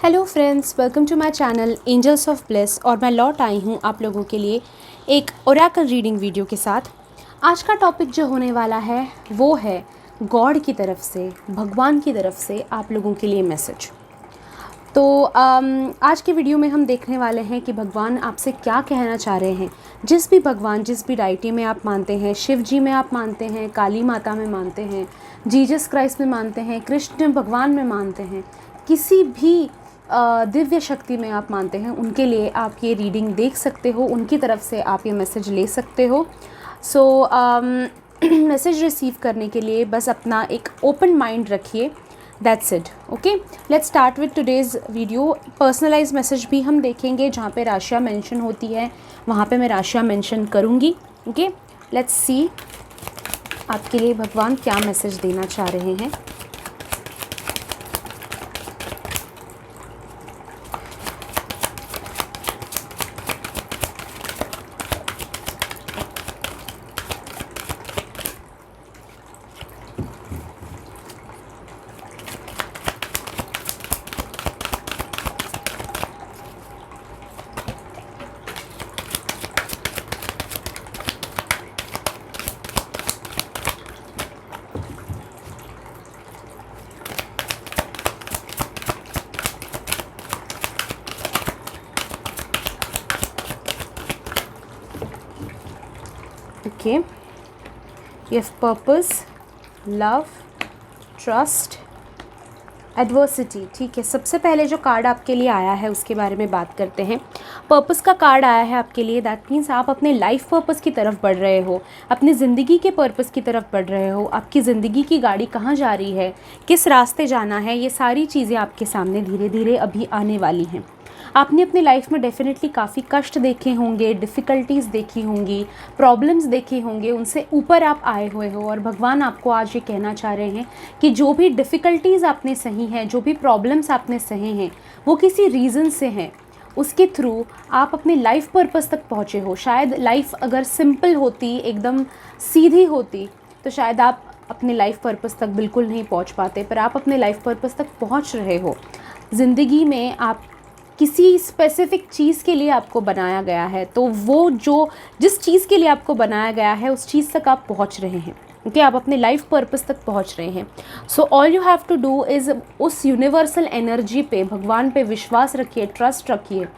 Hello friends, welcome to my channel angels of bless. और मैं लौट आई हूँ आप लोगों के लिए एक ओरेकल रीडिंग वीडियो के साथ। आज का टॉपिक जो होने वाला है वो है गॉड की तरफ से, भगवान की तरफ से आप लोगों के लिए मैसेज। तो आज के वीडियो में हम देखने वाले हैं कि भगवान आपसे क्या कहना चाह रहे हैं। जिस भी भगवान, जिस भी डाइटी में आप मानते हैं, शिव जी में आप मानते हैं, काली माता में मानते हैं, जीसस क्राइस्ट में मानते हैं, कृष्ण भगवान में मानते हैं, किसी भी दिव्य शक्ति में आप मानते हैं, उनके लिए आप ये रीडिंग देख सकते हो, उनकी तरफ से आप ये मैसेज ले सकते हो। सो मैसेज रिसीव करने के लिए बस अपना एक ओपन माइंड रखिए। That's it. Okay, let's start with today's video. Personalise message भी हम देखेंगे, जहाँ पे राशियाँ मेंशन होती है वहाँ पे मैं राशियाँ मेंशन करूँगी। ओके, लेट्स सी आपके लिए भगवान क्या मैसेज देना चाह रहे हैं। Okay, you have purpose, love, trust, adversity। ठीक है, सबसे पहले जो कार्ड आपके लिए आया है उसके बारे में बात करते हैं। पर्पस का कार्ड आया है आपके लिए। दैट मीन्स आप अपने लाइफ पर्पस की तरफ बढ़ रहे हो, अपनी ज़िंदगी के पर्पस की तरफ बढ़ रहे हो। आपकी ज़िंदगी की गाड़ी कहाँ जा रही है, किस रास्ते जाना है, ये सारी चीज़ें आपके सामने धीरे धीरे अभी आने वाली हैं। आपने अपनी लाइफ में डेफिनेटली काफ़ी कष्ट देखे होंगे, डिफ़िकल्टीज़ देखी होंगी, प्रॉब्लम्स देखे होंगे, उनसे ऊपर आप आए हुए हो। और भगवान आपको आज ये कहना चाह रहे हैं कि जो भी डिफ़िकल्टीज़ आपने सही हैं, जो भी प्रॉब्लम्स आपने सहे हैं, वो किसी रीज़न से हैं। उसके थ्रू आप अपने लाइफ पर्पस तक पहुँचे हो। शायद लाइफ अगर सिंपल होती, एकदम सीधी होती, तो शायद आप अपने लाइफ पर्पस तक बिल्कुल नहीं पहुँच पाते, पर आप अपने लाइफ पर्पस तक पहुँच रहे हो। ज़िंदगी में आप किसी स्पेसिफ़िक चीज़ के लिए आपको बनाया गया है, तो वो जिस चीज़ के लिए आपको बनाया गया है उस चीज़ तक आप पहुंच रहे हैं। ओके, आप अपने लाइफ पर्पस तक पहुंच रहे हैं। So all you have to do is उस यूनिवर्सल एनर्जी पे, भगवान पे विश्वास रखिए, ट्रस्ट रखिए।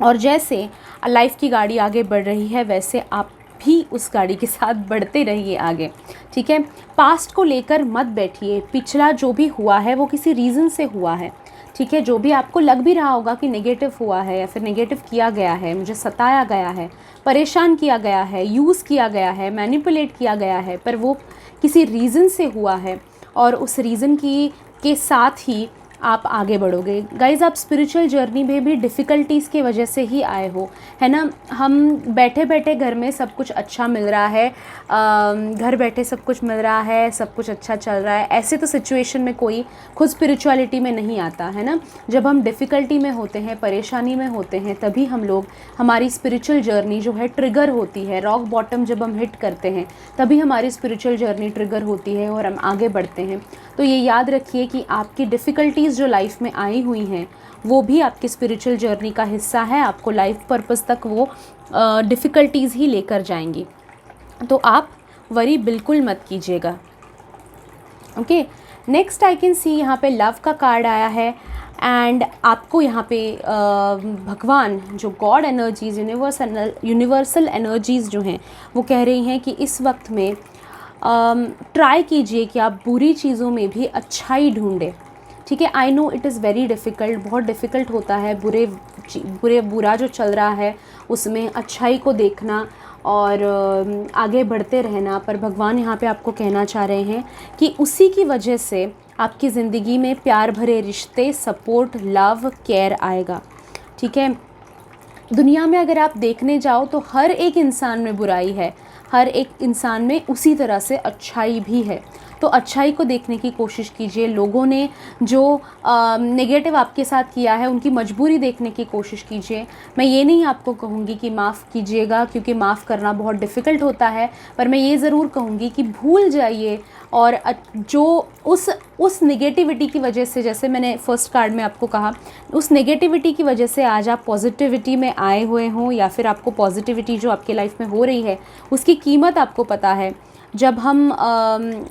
और जैसे लाइफ की गाड़ी आगे बढ़ रही है, वैसे आप भी उस गाड़ी के साथ बढ़ते रहिए आगे। ठीक है, पास्ट को लेकर मत बैठिए। पिछला जो भी हुआ है वो किसी रीज़न से हुआ है। ठीक है, जो भी आपको लग भी रहा होगा कि नेगेटिव हुआ है या फिर नेगेटिव किया गया है, मुझे सताया गया है, परेशान किया गया है, यूज़ किया गया है, मैनिपुलेट किया गया है, पर वो किसी रीज़न से हुआ है और उस रीज़न के साथ ही आप आगे बढ़ोगे। गाइज़, आप स्पिरिचुअल जर्नी में भी डिफ़िकल्टीज़ की वजह से ही आए हो, है ना। हम बैठे बैठे घर में सब कुछ अच्छा मिल रहा है, घर बैठे सब कुछ मिल रहा है, सब कुछ अच्छा चल रहा है, ऐसे तो सिचुएशन में कोई खुद स्पिरिचुअलिटी में नहीं आता, है ना। जब हम डिफ़िकल्टी में होते हैं, परेशानी में होते हैं, तभी हम लोग, हमारी स्पिरिचुअल जर्नी जो है ट्रिगर होती है। रॉक बॉटम जब हम हिट करते हैं तभी हमारी स्पिरिचुअल जर्नी ट्रिगर होती है और हम आगे बढ़ते हैं। तो ये याद रखिए कि आपकी डिफ़िकल्टीज़ जो लाइफ में आई हुई हैं वो भी आपकी स्पिरिचुअल जर्नी का हिस्सा है। आपको लाइफ पर्पस तक वो डिफ़िकल्टीज़ ही लेकर जाएंगी, तो आप वरी बिल्कुल मत कीजिएगा। Okay, next I can see यहाँ पे लव का कार्ड आया है। एंड आपको यहाँ पे भगवान, जो गॉड एनर्जीज़, यूनिवर्सल एनर्जीज़ जो हैं, वो कह रही हैं कि इस वक्त में ट्राई कीजिए कि आप बुरी चीज़ों में भी अच्छाई ढूंढें। ठीक है, I know it is very difficult, बहुत डिफ़िकल्ट होता है बुरा जो चल रहा है उसमें अच्छाई को देखना और आगे बढ़ते रहना। पर भगवान यहाँ पे आपको कहना चाह रहे हैं कि उसी की वजह से आपकी ज़िंदगी में प्यार भरे रिश्ते, सपोर्ट, लव, केयर आएगा। ठीक है, दुनिया में अगर आप देखने जाओ तो हर एक इंसान में बुराई है, हर एक इंसान में उसी तरह से अच्छाई भी है। तो अच्छाई को देखने की कोशिश कीजिए। लोगों ने जो नेगेटिव आपके साथ किया है उनकी मजबूरी देखने की कोशिश कीजिए। मैं ये नहीं आपको कहूँगी कि माफ़ कीजिएगा, क्योंकि माफ़ करना बहुत डिफ़िकल्ट होता है, पर मैं ये ज़रूर कहूँगी कि भूल जाइए। और जो उस नेगेटिविटी की वजह से, जैसे मैंने फर्स्ट कार्ड में आपको कहा, उस नेगेटिविटी की वजह से आज आप पॉजिटिविटी में आए हुए हों, या फिर आपको पॉजिटिविटी जो आपके लाइफ में हो रही है उसकी कीमत आपको पता है। जब हम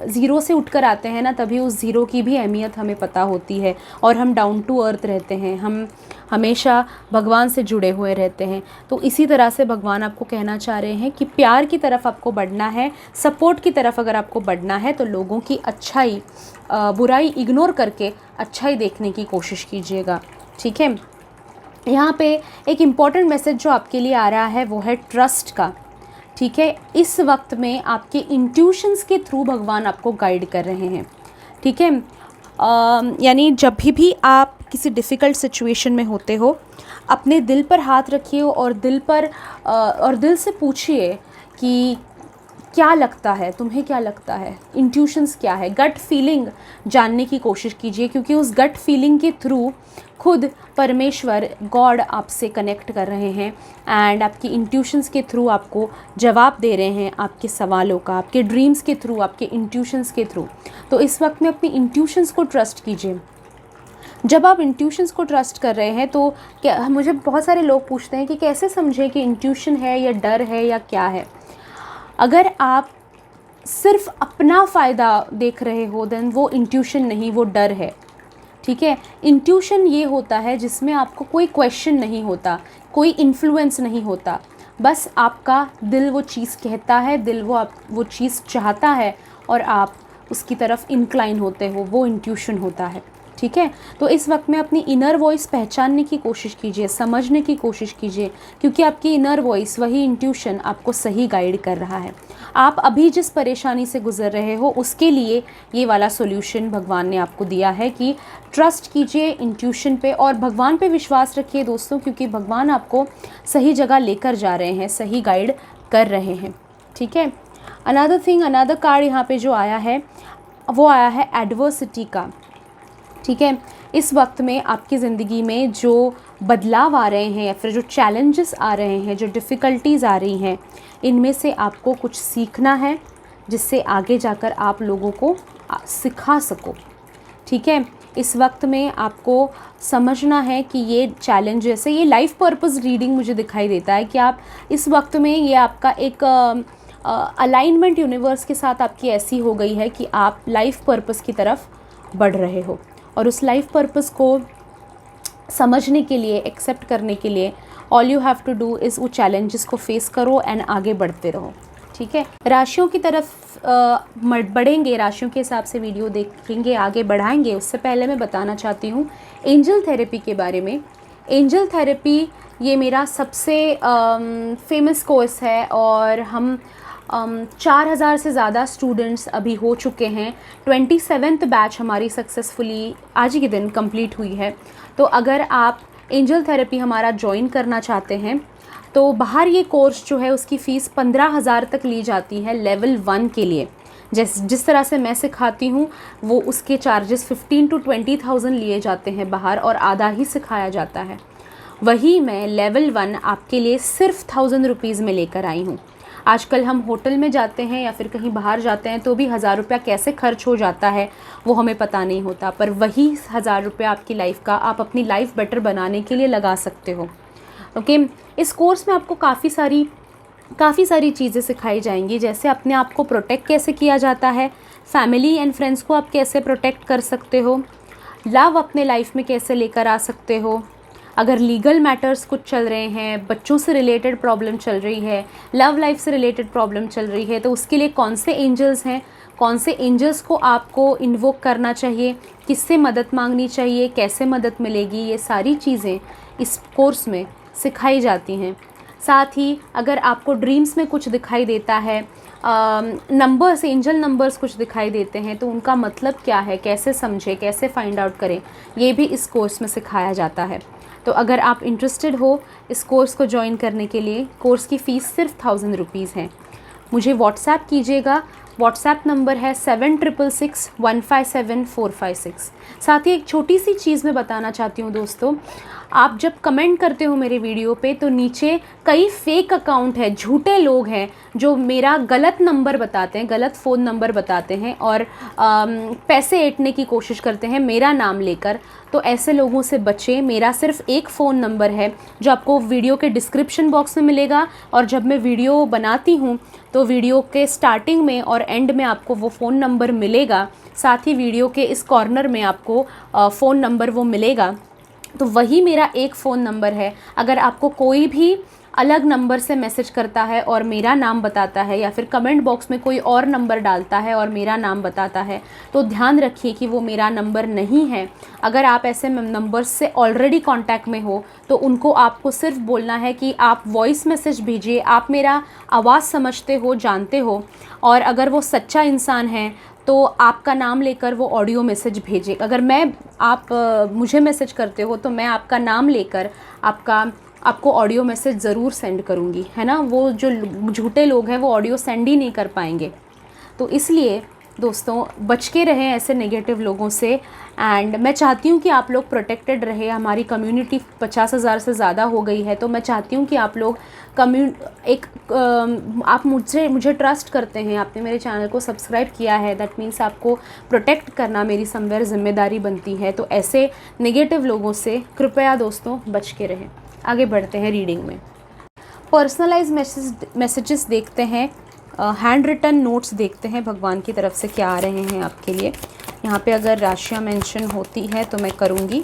ज़ीरो से उठकर आते हैं ना, तभी उस ज़ीरो की भी अहमियत हमें पता होती है, और हम डाउन टू अर्थ रहते हैं, हम हमेशा भगवान से जुड़े हुए रहते हैं। तो इसी तरह से भगवान आपको कहना चाह रहे हैं कि प्यार की तरफ आपको बढ़ना है, सपोर्ट की तरफ अगर आपको बढ़ना है तो लोगों की अच्छाई, बुराई इग्नोर करके अच्छाई देखने की कोशिश कीजिएगा। ठीक है, यहाँ पे एक इम्पॉर्टेंट मैसेज जो आपके लिए आ रहा है वो है ट्रस्ट का। ठीक है, इस वक्त में आपके इंट्यूशंस के थ्रू भगवान आपको गाइड कर रहे हैं। ठीक है, यानी जब भी आप किसी डिफ़िकल्ट सिचुएशन में होते हो, अपने दिल पर हाथ रखिए और दिल से पूछिए कि क्या लगता है, तुम्हें क्या लगता है, इंट्यूशंस क्या है, गट फीलिंग जानने की कोशिश कीजिए, क्योंकि उस गट फीलिंग के थ्रू खुद परमेश्वर, गॉड आपसे कनेक्ट कर रहे हैं एंड आपकी इंट्यूशंस के थ्रू आपको जवाब दे रहे हैं आपके सवालों का, आपके ड्रीम्स के थ्रू, आपके इंट्यूशंस के थ्रू। तो इस वक्त में अपनी इंट्यूशंस को ट्रस्ट कीजिए। जब आप इंट्यूशंस को ट्रस्ट कर रहे हैं तो क्या, मुझे बहुत सारे लोग पूछते हैं कि कैसे समझें कि इंट्यूशन है या डर है या क्या है। अगर आप सिर्फ अपना फ़ायदा देख रहे हो देन वो इंट्यूशन नहीं, वो डर है। ठीक है, इंट्यूशन ये होता है जिसमें आपको कोई क्वेश्चन नहीं होता, कोई इन्फ्लुएंस नहीं होता, बस आपका दिल वो चीज़ कहता है, दिल वो चीज़ चाहता है और आप उसकी तरफ इंक्लाइन होते हो, वो इंट्यूशन होता है। ठीक है, तो इस वक्त में अपनी इनर वॉइस पहचानने की कोशिश कीजिए, समझने की कोशिश कीजिए, क्योंकि आपकी इनर वॉइस, वही इंट्यूशन आपको सही गाइड कर रहा है। आप अभी जिस परेशानी से गुजर रहे हो उसके लिए ये वाला सॉल्यूशन भगवान ने आपको दिया है कि ट्रस्ट कीजिए इंट्यूशन पे और भगवान पे विश्वास रखिए दोस्तों, क्योंकि भगवान आपको सही जगह लेकर जा रहे हैं, सही गाइड कर रहे हैं। ठीक है, अनदर कार्ड यहाँ पे जो आया है वो आया है एडवर्सिटी का। ठीक है, इस वक्त में आपकी ज़िंदगी में जो बदलाव आ रहे हैं या फिर जो चैलेंजेस आ रहे हैं, जो डिफ़िकल्टीज़ आ रही हैं, इनमें से आपको कुछ सीखना है जिससे आगे जाकर आप लोगों को सिखा सको। ठीक है, इस वक्त में आपको समझना है कि ये चैलेंज, जैसे ये लाइफ पर्पस रीडिंग मुझे दिखाई देता है कि आप इस वक्त में, ये आपका एक अलाइनमेंट यूनिवर्स के साथ आपकी ऐसी हो गई है कि आप लाइफ पर्पस की तरफ बढ़ रहे हो, और उस लाइफ पर्पस को समझने के लिए, एक्सेप्ट करने के लिए all you have to do is वो चैलेंजेस को फेस करो एंड आगे बढ़ते रहो। ठीक है, राशियों की तरफ बढ़ेंगे, राशियों के हिसाब से वीडियो देखेंगे, आगे बढ़ाएंगे। उससे पहले मैं बताना चाहती हूँ एंजल थेरेपी के बारे में। एंजल थेरेपी ये मेरा सबसे फेमस कोर्स है और हम 4000 से ज़्यादा स्टूडेंट्स अभी हो चुके हैं। 27th बैच हमारी सक्सेसफुली आज के दिन कंप्लीट हुई है। तो अगर आप एंजल थेरेपी हमारा ज्वाइन करना चाहते हैं तो बाहर ये कोर्स जो है उसकी फ़ीस 15,000 तक ली जाती है लेवल 1 के लिए। जिस तरह से मैं सिखाती हूँ वो उसके चार्जेस 15 to 20,000 लिए जाते हैं बाहर, और आधा ही सिखाया जाता है। वही मैं लेवल 1 आपके लिए सिर्फ 1000 रुपीज़ में लेकर आई हूँ। आजकल हम होटल में जाते हैं या फिर कहीं बाहर जाते हैं तो भी 1000 रुपया कैसे खर्च हो जाता है वो हमें पता नहीं होता, पर वही 1000 रुपया आपकी लाइफ का आप अपनी लाइफ बेटर बनाने के लिए लगा सकते हो। ओके, इस कोर्स में आपको काफ़ी सारी चीज़ें सिखाई जाएंगी, जैसे अपने आप को प्रोटेक्ट कैसे किया जाता है, फैमिली एंड फ्रेंड्स को आप कैसे प्रोटेक्ट कर सकते हो, लव अपने लाइफ में कैसे लेकर आ सकते हो, अगर लीगल मैटर्स कुछ चल रहे हैं, बच्चों से रिलेटेड प्रॉब्लम चल रही है, लव लाइफ से रिलेटेड प्रॉब्लम चल रही है, तो उसके लिए कौन से एंजल्स हैं, कौन से एंजल्स को आपको इन्वोक करना चाहिए, किससे मदद मांगनी चाहिए, कैसे मदद मिलेगी, ये सारी चीज़ें इस कोर्स में सिखाई जाती हैं। साथ ही अगर आपको ड्रीम्स में कुछ दिखाई देता है, नंबर्स, एंजल नंबर्स कुछ दिखाई देते हैं, तो उनका मतलब क्या है, कैसे समझें, कैसे फाइंड आउट करें, ये भी इस कोर्स में सिखाया जाता है। तो अगर आप इंटरेस्टेड हो इस कोर्स को ज्वाइन करने के लिए, कोर्स की फ़ीस सिर्फ 1000 रुपीज़ है। मुझे व्हाट्सएप कीजिएगा, व्हाट्सएप नंबर है 7666157456। साथ ही एक छोटी सी चीज़ मैं बताना चाहती हूँ दोस्तों, आप जब कमेंट करते हो मेरे वीडियो पे तो नीचे कई फेक अकाउंट है, झूठे लोग हैं जो मेरा गलत नंबर बताते हैं, गलत फ़ोन नंबर बताते हैं और पैसे ऐंठने की कोशिश करते हैं मेरा नाम लेकर। तो ऐसे लोगों से बचें। मेरा सिर्फ एक फ़ोन नंबर है जो आपको वीडियो के डिस्क्रिप्शन बॉक्स में मिलेगा, और जब मैं वीडियो बनाती हूँ तो वीडियो के स्टार्टिंग में और एंड में आपको वो फ़ोन नंबर मिलेगा। साथ ही वीडियो के इस कॉर्नर में आपको फ़ोन नंबर वो मिलेगा, तो वही मेरा एक फ़ोन नंबर है। अगर आपको कोई भी अलग नंबर से मैसेज करता है और मेरा नाम बताता है, या फिर कमेंट बॉक्स में कोई और नंबर डालता है और मेरा नाम बताता है, तो ध्यान रखिए कि वो मेरा नंबर नहीं है। अगर आप ऐसे नंबर से ऑलरेडी कांटेक्ट में हो तो उनको आपको सिर्फ बोलना है कि आप वॉइस मैसेज भेजिए, आप मेरा आवाज़ समझते हो, जानते हो, और अगर वो सच्चा इंसान है तो आपका नाम लेकर वो ऑडियो मैसेज भेजे। अगर आप मुझे मैसेज करते हो तो मैं आपका नाम लेकर आपको ऑडियो मैसेज ज़रूर सेंड करूँगी, है ना। वो जो झूठे लोग हैं वो ऑडियो सेंड ही नहीं कर पाएंगे। तो इसलिए दोस्तों बच के रहें ऐसे नेगेटिव लोगों से। एंड मैं चाहती हूँ कि आप लोग प्रोटेक्टेड रहे। हमारी कम्युनिटी 50,000 से ज़्यादा हो गई है, तो मैं चाहती हूँ कि आप लोग आप मुझे ट्रस्ट करते हैं, आपने मेरे चैनल को सब्सक्राइब किया है, दैट मीन्स आपको प्रोटेक्ट करना मेरी समवेयर ज़िम्मेदारी बनती है। तो ऐसे नेगेटिव लोगों से कृपया दोस्तों बच के रहें। आगे बढ़ते हैं रीडिंग में। पर्सनलाइज मैसेजेस देखते हैं, हैंड रिटन नोट्स देखते हैं भगवान की तरफ से क्या आ रहे हैं आपके लिए। यहाँ पे अगर राशियाँ मेंशन होती है तो मैं करूँगी।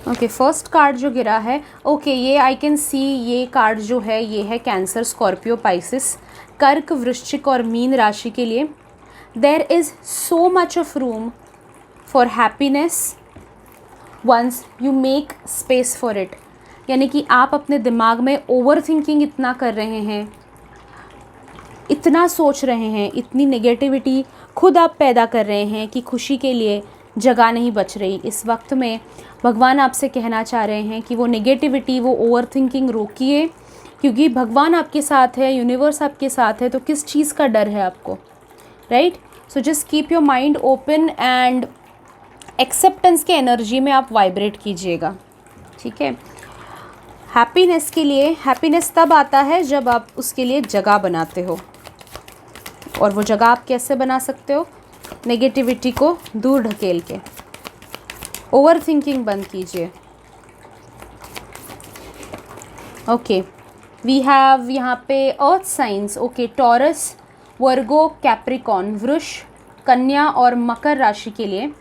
ओके, फर्स्ट कार्ड जो गिरा है, ओके, ये आई कैन सी, ये कार्ड जो है ये है कैंसर, स्कॉर्पियो, पाइसिस, कर्क, वृश्चिक और मीन राशि के लिए। There is so much of room for happiness once you make space for it. यानी कि आप अपने दिमाग में ओवर थिंकिंग इतना कर रहे हैं, इतना सोच रहे हैं, इतनी नेगेटिविटी खुद आप पैदा कर रहे हैं कि खुशी के लिए जगह नहीं बच रही। इस वक्त में भगवान आपसे कहना चाह रहे हैं कि वो नेगेटिविटी, वो ओवर थिंकिंग रोकिए, क्योंकि भगवान आपके साथ है, यूनिवर्स आपके साथ है, तो किस चीज़ का डर है आपको, right. So just keep your mind open and acceptance के एनर्जी में आप वाइब्रेट कीजिएगा, ठीक है। हैप्पीनेस के लिए, हैप्पीनेस तब आता है जब आप उसके लिए जगह बनाते हो, और वो जगह आप कैसे बना सकते हो? नेगेटिविटी को दूर ढकेल के। ओवर थिंकिंग बंद कीजिए। ओके, वी हैव यहाँ पे अर्थ साइंस, ओके, टॉरस, वर्गो, कैप्रिकॉन, वृष, कन्या और मकर राशि के लिए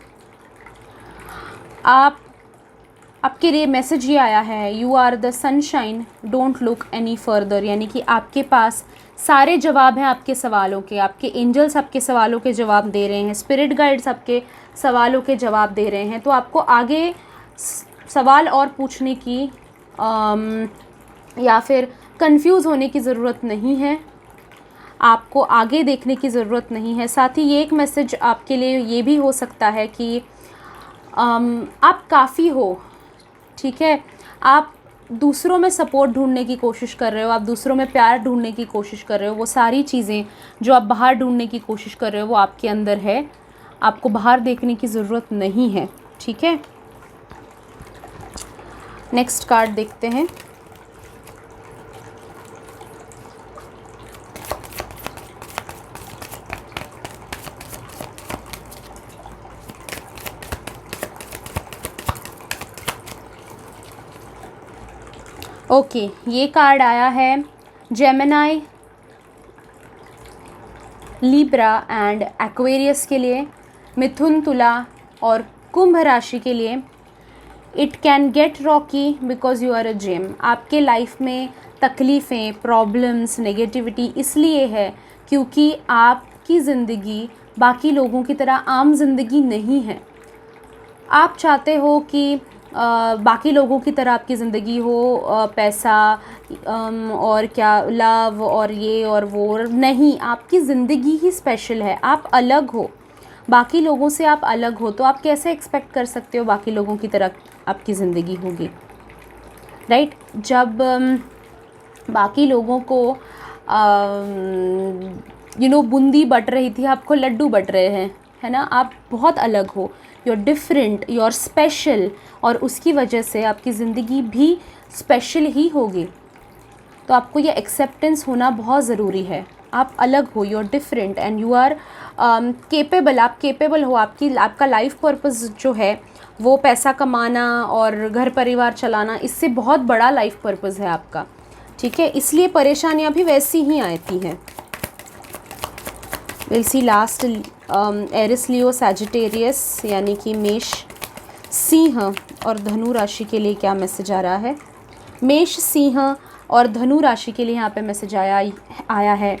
आपके लिए मैसेज ये आया है, you are the sunshine, don't look any further. यानी कि आपके पास सारे जवाब हैं आपके सवालों के, आपके एंजल्स आपके सवालों के जवाब दे रहे हैं, स्पिरिट गाइड्स आपके सवालों के जवाब दे रहे हैं। तो आपको आगे सवाल और पूछने की या फिर कंफ्यूज होने की ज़रूरत नहीं है, आपको आगे देखने की ज़रूरत नहीं है। साथ ही ये एक मैसेज आपके लिए ये भी हो सकता है कि आप काफ़ी हो, ठीक है। आप दूसरों में सपोर्ट ढूंढने की कोशिश कर रहे हो, आप दूसरों में प्यार ढूंढने की कोशिश कर रहे हो। वो सारी चीज़ें जो आप बाहर ढूंढने की कोशिश कर रहे हो वो आपके अंदर है, आपको बाहर देखने की ज़रूरत नहीं है, ठीक है। नेक्स्ट कार्ड देखते हैं। ओके, ये कार्ड आया है जेमिनाई, लिब्रा एंड एक्वेरियस के लिए, मिथुन, तुला और कुंभ राशि के लिए। It can get rocky because you are a gem. आपके लाइफ में तकलीफ़ें, प्रॉब्लम्स, नेगेटिविटी इसलिए है क्योंकि आपकी ज़िंदगी बाकी लोगों की तरह आम ज़िंदगी नहीं है। आप चाहते हो कि बाकी लोगों की तरह आपकी ज़िंदगी हो, पैसा और क्या, लव और ये और वो, नहीं, आपकी ज़िंदगी ही स्पेशल है, आप अलग हो। बाकी लोगों से आप अलग हो तो आप कैसे एक्सपेक्ट कर सकते हो बाकी लोगों की तरह आपकी ज़िंदगी होगी, राइट। जब बाकी लोगों को बूंदी बट रही थी, आपको लड्डू बट रहे हैं, है ना। आप बहुत अलग हो, you are different, you are special, और उसकी वजह से आपकी ज़िंदगी भी स्पेशल ही होगी। तो आपको ये एक्सेप्टेंस होना बहुत ज़रूरी है। आप अलग हो, you are different and you are capable. आप केपेबल हो। आपका लाइफ पर्पस जो है वो पैसा कमाना और घर परिवार चलाना, इससे बहुत बड़ा लाइफ पर्पस है आपका, ठीक है। इसलिए परेशानियां भी वैसी ही आती हैं। Will see last Aries, Leo, Sagittarius यानी कि मेष, सिंह और धनु राशि के लिए क्या मैसेज आ रहा है। मेष, सिंह और धनु राशि के लिए यहाँ पे मैसेज आया है,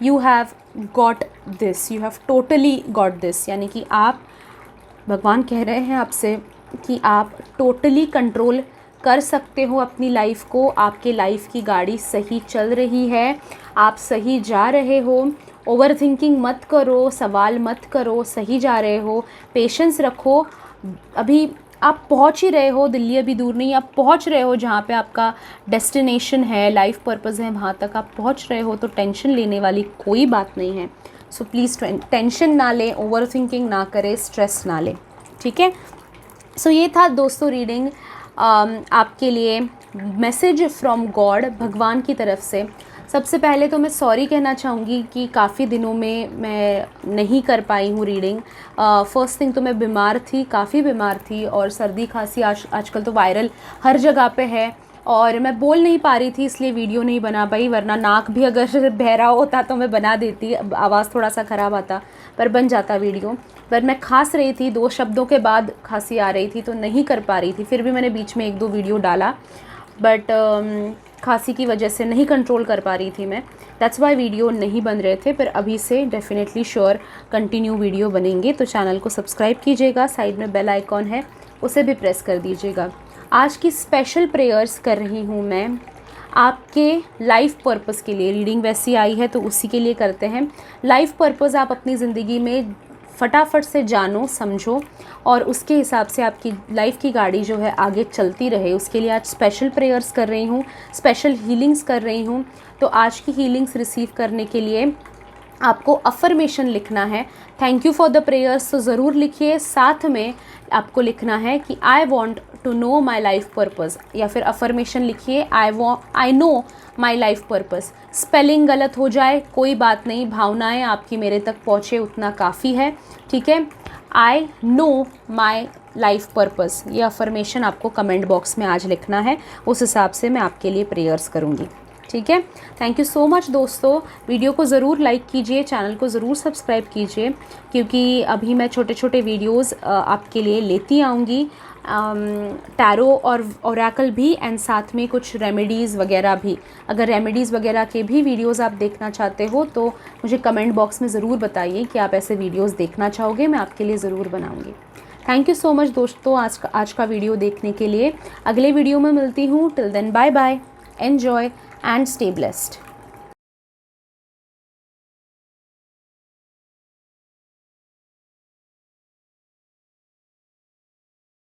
you have got this, you have totally got this, यानी कि आप, भगवान कह रहे हैं आपसे कि आप टोटली कंट्रोल कर सकते हो अपनी लाइफ को। आपके लाइफ की गाड़ी सही चल रही है, आप सही जा रहे हो। ओवर थिंकिंग मत करो, सवाल मत करो, सही जा रहे हो। पेशेंस रखो, अभी आप पहुंच ही रहे हो, दिल्ली अभी दूर नहीं, आप पहुंच रहे हो जहाँ पे आपका डेस्टिनेशन है, लाइफ पर्पस है, वहाँ तक आप पहुंच रहे हो। तो टेंशन लेने वाली कोई बात नहीं है। सो प्लीज़ टेंशन ना लें, ओवर थिंकिंग ना करें, स्ट्रेस ना लें, ठीक है। सो ये था दोस्तों रीडिंग आपके लिए, मैसेज फ्रॉम गॉड, भगवान की तरफ से। सबसे पहले तो मैं सॉरी कहना चाहूँगी कि काफ़ी दिनों में मैं नहीं कर पाई हूँ रीडिंग। फर्स्ट थिंग तो मैं बीमार थी, काफ़ी बीमार थी, और सर्दी खांसी आजकल तो वायरल हर जगह पे है, और मैं बोल नहीं पा रही थी, इसलिए वीडियो नहीं बना पाई। वरना नाक भी अगर बहरा होता तो मैं बना देती, आवाज़ थोड़ा सा ख़राब आता पर बन जाता वीडियो। पर मैं खांस रही थी, 2 शब्दों के बाद खांसी आ रही थी तो नहीं कर पा रही थी। फिर भी मैंने बीच में 1-2 वीडियो डाला, बट खांसी की वजह से नहीं कंट्रोल कर पा रही थी मैं, दैट्स वाई वीडियो नहीं बन रहे थे। पर अभी से डेफिनेटली श्योर कंटिन्यू वीडियो बनेंगे। तो चैनल को सब्सक्राइब कीजिएगा, साइड में बेल आइकॉन है उसे भी प्रेस कर दीजिएगा। आज की स्पेशल प्रेयर्स कर रही हूँ मैं आपके लाइफ पर्पस के लिए। रीडिंग वैसी आई है तो उसी के लिए करते हैं। लाइफ पर्पस आप अपनी ज़िंदगी में फटाफट से जानो, समझो, और उसके हिसाब से आपकी लाइफ की गाड़ी जो है आगे चलती रहे, उसके लिए आज स्पेशल प्रेयर्स कर रही हूँ, स्पेशल हीलिंग्स कर रही हूँ। तो आज की हीलिंग्स रिसीव करने के लिए आपको अफर्मेशन लिखना है। Thank you for the prayers तो ज़रूर लिखिए, साथ में आपको लिखना है कि I want to know my life purpose, या फिर अफर्मेशन लिखिए I know my life purpose. Spelling गलत हो जाए कोई बात नहीं, भावनाएं आपकी मेरे तक पहुँचे उतना काफ़ी है, ठीक है। आई नो माई लाइफ पर्पज़, ये अफर्मेशन आपको कमेंट बॉक्स में आज लिखना है, उस हिसाब से मैं आपके लिए प्रेयर्स करूँगी, ठीक है। थैंक यू सो मच दोस्तों। वीडियो को ज़रूर लाइक कीजिए, चैनल को ज़रूर सब्सक्राइब कीजिए, क्योंकि अभी मैं छोटे छोटे वीडियोस आपके लिए लेती आऊँगी, टैरो और ओरेकल भी, एंड साथ में कुछ रेमेडीज़ वगैरह भी। अगर रेमेडीज़ वगैरह के भी वीडियोस आप देखना चाहते हो तो मुझे कमेंट बॉक्स में ज़रूर बताइए कि आप ऐसे वीडियोस देखना चाहोगे, मैं आपके लिए ज़रूर बनाऊँगी। थैंक यू सो मच दोस्तों आज का वीडियो देखने के लिए। अगले वीडियो में मिलती हूँ, till then bye bye, enjoy and stay blessed.